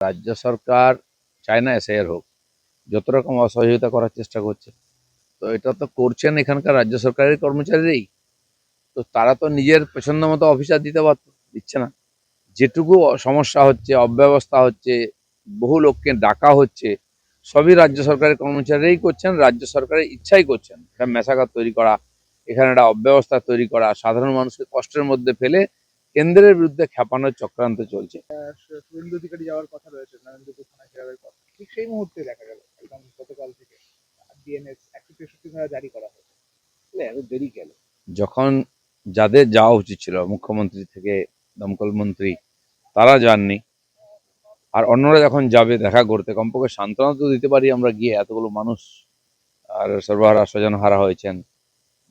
রাজ্য সরকার চায় না এসআইআর হোক, যত রকম অসহযোগিতা করার চেষ্টা করছে। তো এটা তো করছেন এখানকার রাজ্য সরকারের কর্মচারীরাই। তো তারা তো নিজের পছন্দ মতো অফিসার দিতে পারত, দিচ্ছে না। যেটুকু সমস্যা হচ্ছে, অব্যবস্থা হচ্ছে, বহু লোককে ডাকা হচ্ছে, সবই রাজ্য সরকারের কর্মচারীরাই করছেন, রাজ্য সরকারের ইচ্ছাই করছেন। একটা মেশাঘাত তৈরি করা, এখানে একটা অব্যবস্থা তৈরি করা, সাধারণ মানুষকে কষ্টের মধ্যে ফেলে কেন্দ্রের বিরুদ্ধে খেপানোর চক্রান্ত চলছে। শুভেন্দু অধিকারী যাওয়ার কথা রয়েছে নারায়ণপুর থানা ঘেরাওয়ের কথা, ঠিক সেই মুহূর্তে দেখা গেল একদম গতকাল থেকে ডিএনএস 163 ধারা জারি করা হয়েছে। এত দেরি কেন? যখন যাদের যাওয়া উচিত ছিল, মুখ্যমন্ত্রী থেকে দমকল মন্ত্রী, তারা যাননি। আর অন্যরা যখন যাবে দেখা করতে, কমপক্ষে সান্ত্বনা তো দিতে পারি আমরা গিয়ে। এতগুলো মানুষ আর সর্বহারা স্বজন হারা হয়েছেন,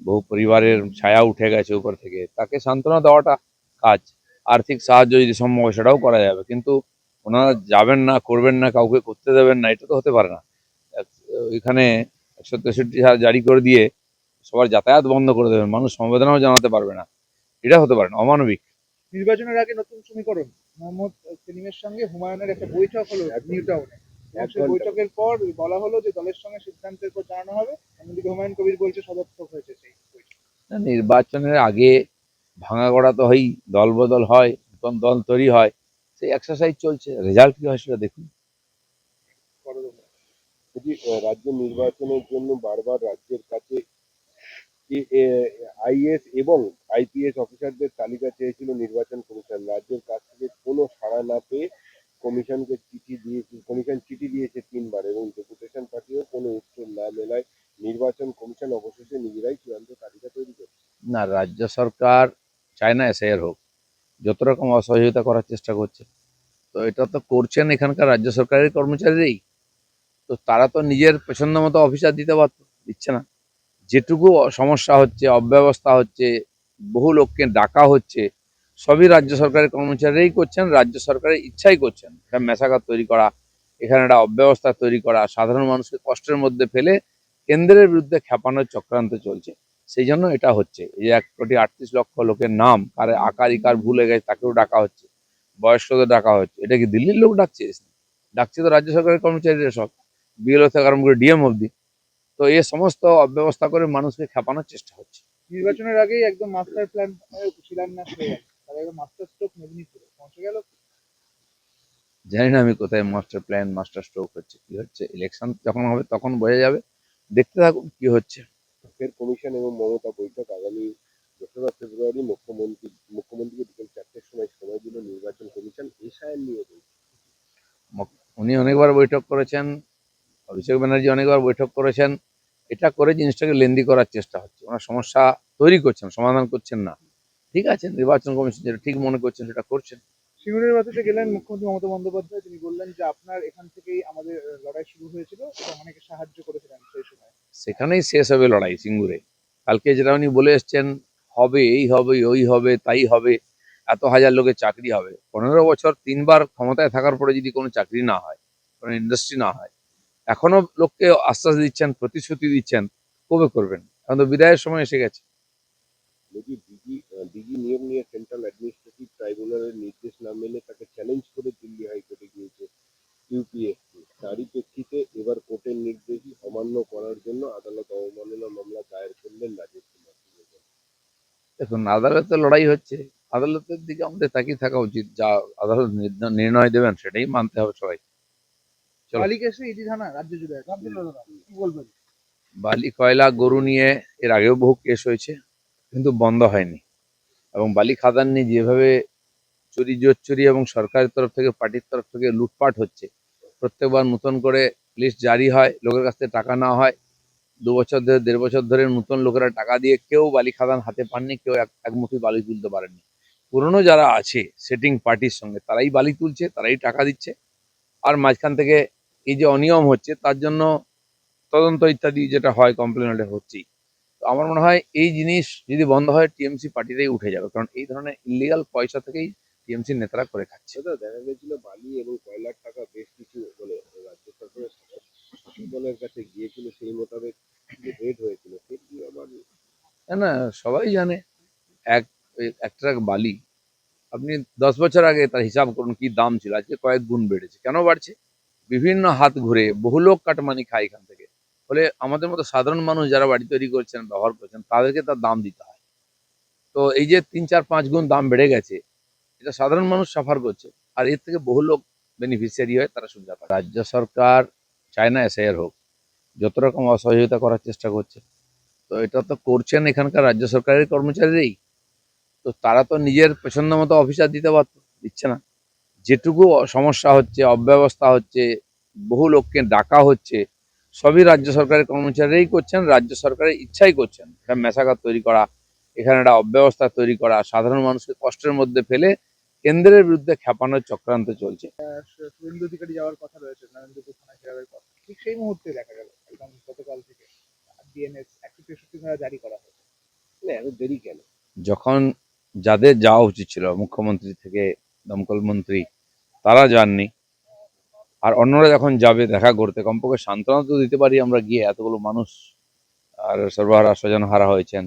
বহু পরিবারের ছায়া উঠে গেছে উপর থেকে, তাকে সান্ত্বনা দেওয়াটা কাজ। আর্থিক সাহায্য যদি সম্ভব হয় সেটাও করা যাবে, কিন্তু ওনারা যাবেন না, করবেন না, কাউকে করতে দেবেন না, এটা তো হতে পারে না। এখানে 163 জারি করে দিয়ে সবার যাতায়াত বন্ধ করে দেবেন, মানুষ সমবেদনাও জানাতে পারবে না, এটা হতে পারে না, অমানবিক। নির্বাচনের আগে নতুন সমীকরণ মোহাম্মদ সেলিমের সঙ্গে হুমায়ুনের একটা বৈঠক হলো নিউ টাউনে। সেই বৈঠকের পর বলা হলো যে দলের সঙ্গে সিদ্ধান্তের পর জানানো হবে। অন্যদিকে হুমায়ুন কবির বলছে সদর্থক হয়েছে সেই বৈঠক। নির্বাচনের আগে ভাঙা গড়া তো হয়ই, দল বদল হয়, নতুন দল তৈরি হয়, সেই এক্সারসাইজ চলছে। রেজাল্ট কি হয় সেটা দেখুন। রাজ্য নির্বাচনের জন্য বারবার রাজ্যের কাছে আইএস এবং আইপিএস অফিসারদের তালিকা চেয়েছিল নির্বাচন কমিশন। রাজ্যের কাছ থেকে কোনো সাড়া না পেয়ে কমিশন চিঠি দিয়েছে 3 বার এবং ডেপুটেশন পাঠিয়েও কোনো উত্তর না মেলায় নির্বাচন কমিশন অবশেষে নিজেরাই চূড়ান্ত তালিকা তৈরি করছে। না, রাজ্য সরকার চায় না এসআইআর হোক, যত রকম অসহযোগিতা করার চেষ্টা করছে। তো এটা তো করছেন এখানকার রাজ্য সরকারের কর্মচারীরাই। তো তারা তো নিজের পছন্দ মতো অফিসার দিতে পারত, দিচ্ছে না। যেটুকু সমস্যা হচ্ছে, অব্যবস্থা হচ্ছে, বহু লোককে ডাকা হচ্ছে, সবই রাজ্য সরকারের কর্মচারীরাই করছেন, রাজ্য সরকারের ইচ্ছাই করছেন। একটা মেশাঘাত তৈরি করা, এখানে একটা অব্যবস্থা তৈরি করা, সাধারণ মানুষকে কষ্টের মধ্যে ফেলে কেন্দ্রের বিরুদ্ধে খেপানোর চক্রান্ত চলছে। সেই জন্য এটা হচ্ছে। এই যে 1,38,00,000 লোকের নাম, কারে আকার ইকার ভুলে গেছে তাকেও ডাকা হচ্ছে, বয়স্কদের ডাকা হচ্ছে। এটা কি দিল্লির লোক ডাকছে? ডাকছে তো রাজ্য সরকারের কর্মচারীরা সব, বিএলও থেকে আরম্ভ করে ডিএম অব্দি। তো এই সমস্ত অব্যবস্থা করে মানুষকে খেপানোর চেষ্টা হচ্ছে। নির্বাচনের আগেই একদম মাস্টার প্ল্যান শিলান্যাস হয়ে গেল, তার একদম মাস্টার স্ট্রোক মেদিনীপুরে পৌঁছে গেল। জানি না আমি কোথায় মাস্টার প্ল্যান, মাস্টার স্ট্রোক হচ্ছে, কি হচ্ছে। ইলেকশন যখন হবে তখন বোঝা যাবে, দেখতে থাকুন কি হচ্ছে। ফের কমিশন এবং মমতা বৈঠক আগামী 2রা ফেব্রুয়ারি মুখ্যমন্ত্রীকে বিকেল 4টের সময় দিল নির্বাচন কমিশন এসআইআর নিয়ে বলছে। উনি অনেকবার বৈঠক করেছেন, অভিষেক ব্যানার্জি অনেকবার বৈঠক করেছেন। এটা করে জিনিসটাকে লেন্দি করার চেষ্টা হচ্ছে। ওনার সমস্যা তৈরি করছেন, সমাধান করছেন না। ঠিক আছে, নির্বাচন কমিশন যেটা ঠিক মনে করছেন সেটা করছেন। সিঙ্গুরের বাতিতে গেলেন মুখ্যমন্ত্রী মমতা বন্দ্যোপাধ্যায়, তিনি বললেন যে আপনার এখান থেকেই আমাদের লড়াই শুরু হয়েছিল এবং অনেকে সাহায্য করেছিলেন সেই সময়। সেখানেই শেষ হবে লড়াই সিঙ্গুরে। কালকে যেটা উনি বলে এসছেন, হবে এই হবে ওই হবে তাই হবে, এত হাজার লোকের চাকরি হবে। 15 বছর 3বার ক্ষমতায় থাকার পরে যদি কোনো চাকরি না হয়, কোনো ইন্ডাস্ট্রি না হয়, এখনো লোককে আশ্বাস দিচ্ছেন, প্রতিশ্রুতি দিচ্ছেন, কবে করবেন? এখন তো বিদায়ের সময় এসে গেছে। মোদী ডিজি নিয়োগ নিয়ে সেন্ট্রাল অ্যাডমিনিস্ট্রেটিভ ট্রাইব্যুনালের নির্দেশ না মেনে তাকে চ্যালেঞ্জ করে দিল্লি হাইকোর্টে গিয়েছে ইউপিএসসি। তারই প্রেক্ষিতে এবার কোর্টের নির্দেশ অমান্য করার জন্য আদালত অবমাননা মামলা দায়ের করলেন রাজীব কুমার। দেখুন, আদালতে লড়াই হচ্ছে, আদালতের দিকে আমাদের তাকিয়ে থাকা উচিত। যা আদালত নির্ণয় দেবেন সেটাই মানতে হবে সবাই। চলো। বালি কেসে ইডি ধানা রাজ্য জুড়ে কি বলবেন? বালি, কয়লা, গরু নিয়ে এর আগেও বহু কেস হয়েছে, কিন্তু বন্ধ হয়নি। এবং বালি খাদান নিয়ে যেভাবে চুরি জোচ্চুরি এবং সরকারের তরফ থেকে, পার্টির তরফ থেকে লুটপাট হচ্ছে, প্রত্যেকবার নতুন করে লিস্ট জারি হয়, লোকের কাছ থেকে টাকা নেওয়া হয়। 2 বছর ধরে, 1.5 বছর ধরে নতুন লোকেরা টাকা দিয়ে কেউ বালি খাদান হাতে পাননি, কেউ একমুঠি বালি তুলতে পারেননি। পুরনো যারা আছে সেটিং পার্টির সঙ্গে, তারাই বালি তুলছে, তারাই টাকা দিচ্ছে। আর মাঝখান থেকে এই যে অনিয়ম হচ্ছে তার জন্য তদন্ত ইত্যাদি যেটা হয়, কমপ্লেন হচ্ছেই। তো আমার মনে হয় এই জিনিস যদি বন্ধ হয়, টিএমসি পার্টিটাই উঠে যাবে, কারণ এই ধরনের ইলিগাল পয়সা থেকেই টিএমসির নেতারা করে খাচ্ছে। দেখা গেছিল বালি এবং কয়লার টাকা বেশ কিছু রাজ্য সরকারের শাসক দলের কাছে গিয়েছিল, সেই মোতাবেক রেড হয়েছিল। সেটি আবার না, সবাই জানে। এক 1 ট্রাক বালি আপনি 10 বছর আগে তার হিসাব করুন কি দাম ছিল, আজকে কয়েক গুণ বেড়েছে। কেন বাড়ছে? বিভিন্ন হাত ঘুরে বহু লোক কাটমানি খায় এখান থেকে। ফলে আমাদের মতো সাধারণ মানুষ যারা বাড়ি তৈরি করছেন, ব্যবহার করছেন, তাদেরকে তার দাম দিতে হয়। তো এই যে 3, 4, 5 গুণ দাম বেড়ে গেছে, এটা সাধারণ মানুষ সাফার করছে। আর এর থেকে বহু লোক বেনিফিশিয়ারি হয়, তারা সুবিধা পায়। রাজ্য সরকার চায় না এসআইআর হোক, যত রকম অসহযোগিতা করার চেষ্টা করছে। তো এটা তো করছেন এখানকার রাজ্য সরকারের কর্মচারীরাই। তো তারা তো নিজের পছন্দ মতো অফিসার দিতে পারত, দিচ্ছে না। যেটুকু সমস্যা হচ্ছে, অব্যবস্থা হচ্ছে, বহু লোককে ডাকা হচ্ছে, সবই রাজ্য সরকারের কর্মচারীরাই করছেন, রাজ্য সরকারের ইচ্ছাই করছেন। একটা মেশাঘাত তৈরি করা, এখানে একটা অব্যবস্থা তৈরি করা, সাধারণ মানুষকে কষ্টের মধ্যে ফেলে কেন্দ্রের বিরুদ্ধে খেপানোর চক্রান্ত চলছে। শুভেন্দু অধিকারী যাওয়ার কথা রয়েছে নারায়ণপুর থানায় ফেরার কথা, ঠিক সেই মুহূর্তে দেখা গেল একদম গতকাল থেকে ডিএনএস 163 ধারা জারি করা হয়েছে। না এত দেরি কেন? যখন যাদের যাওয়া উচিত ছিল, মুখ্যমন্ত্রী থেকে দমকল মন্ত্রী, তারা যাননি। আর অন্যরা যখন যাবে দেখা করতে, কমপক্ষে সান্ত্বনা তো দিতে পারি আমরা গিয়ে। এতগুলো মানুষ আর সর্বহারা স্বজন হারা হয়েছেন,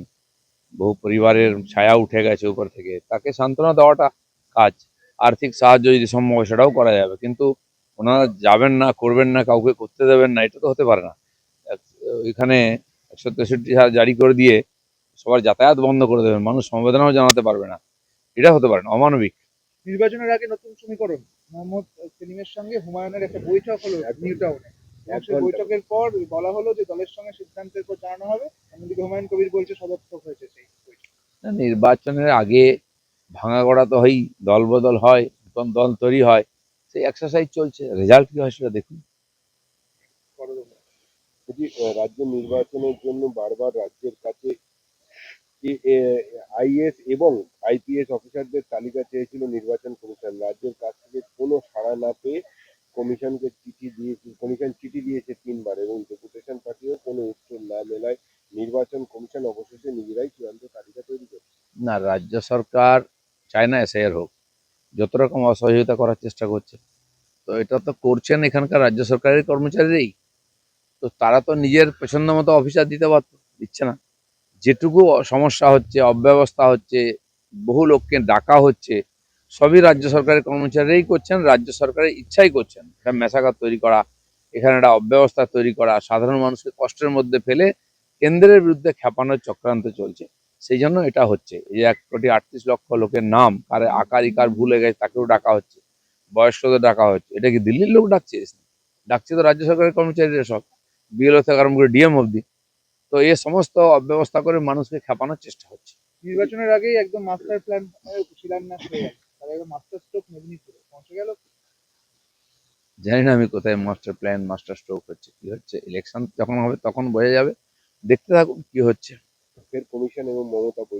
বহু পরিবারের ছায়া উঠে গেছে উপর থেকে, তাকে সান্ত্বনা দেওয়াটা কাজ। আর্থিক সাহায্য যদি সম্ভব হয় সেটাও করা যাবে, কিন্তু ওনারা যাবেন না, করবেন না, কাউকে করতে দেবেন না, এটা তো হতে পারে না। এখানে 163 জারি করে দিয়ে সবার যাতায়াত বন্ধ করে দেবেন, মানুষ সমবেদনাও জানাতে পারবে না, এটা হতে পারে না, অমানবিক। নির্বাচনের আগে নতুন সমীকরণ মোহাম্মদ সেলিমের সঙ্গে হুমায়ুনের একটা বৈঠক হলো নিউ টাউনে, এবং সেই বৈঠকের পর বলা হলো যে দলের সঙ্গে সিদ্ধান্তের পর জানানো হবে। অন্যদিকে হুমায়ুন কবির বলছে সদর্থক হয়েছে সেই বৈঠক। নির্বাচনের আগে ভাঙা গড়া তো হয়ই, দল বদল হয়, নতুন দল তৈরি হয়, সেই এক্সারসাইজ চলছে। রেজাল্ট কি হয় সেটা দেখুন। যদি রাজ্য নির্বাচনের জন্য বারবার রাজ্যের কাছে আইএস এবং আইপিএস অফিসারদের তালিকা চেয়েছিল নির্বাচন কমিশন, রাজ্যের কাছ থেকে কোনো সাড়া না পেয়ে কমিশন চিঠি দিয়েছে 3 বার এবং ডেপুটেশন পাঠিয়েও কোনো উত্তর না মেলায় নির্বাচন কমিশন অবশেষে নিজেরাই চূড়ান্ত তালিকা তৈরি করছে। না, রাজ্য সরকার চায় না এসআইআর হোক, যত রকম অসহযোগিতা করার চেষ্টা করছে। তো এটা তো করছেন এখানকার রাজ্য সরকারের কর্মচারীরাই। তো তারা তো নিজের পছন্দ মতো অফিসার দিতে পারত, দিচ্ছে না। যেটুকু সমস্যা হচ্ছে, অব্যবস্থা হচ্ছে, বহু লোককে ডাকা হচ্ছে, সবই রাজ্য সরকারের কর্মচারীরাই করছেন, রাজ্য সরকারের ইচ্ছাই করছেন। একটা মেশাঘাত তৈরি করা, এখানে একটা অব্যবস্থা তৈরি করা, সাধারণ মানুষকে কষ্টের মধ্যে ফেলে কেন্দ্রের বিরুদ্ধে খেপানোর চক্রান্ত চলছে। সেই জন্য এটা হচ্ছে। এই যে 1,38,00,000 লোকের নাম কারে আকার ইকার ভুলে গেছে, তাকেও ডাকা হচ্ছে, বয়স্কদের ডাকা হচ্ছে। এটা কি দিল্লির লোক ডাকছে? ডাকছে তো রাজ্য সরকারের কর্মচারীরা সব, বিএলও থেকে আরম্ভ করে ডিএম অব্দি। তো এই সমস্ত অব্যবস্থা করে মানুষকে খেপানোর চেষ্টা হচ্ছে। নির্বাচনের আগেই একদম মাস্টার প্ল্যান শিলান্যাস হয়ে গেল, তার একদম মাস্টার স্ট্রোক মেদিনীপুরে পৌঁছে গেল। জানি না আমি কোথায় মাস্টার প্ল্যান, মাস্টার স্ট্রোক হচ্ছে, কি হচ্ছে। ইলেকশন যখন হবে তখন বোঝা যাবে, দেখতে থাকুন কি হচ্ছে। ফের কমিশন এবং মমতা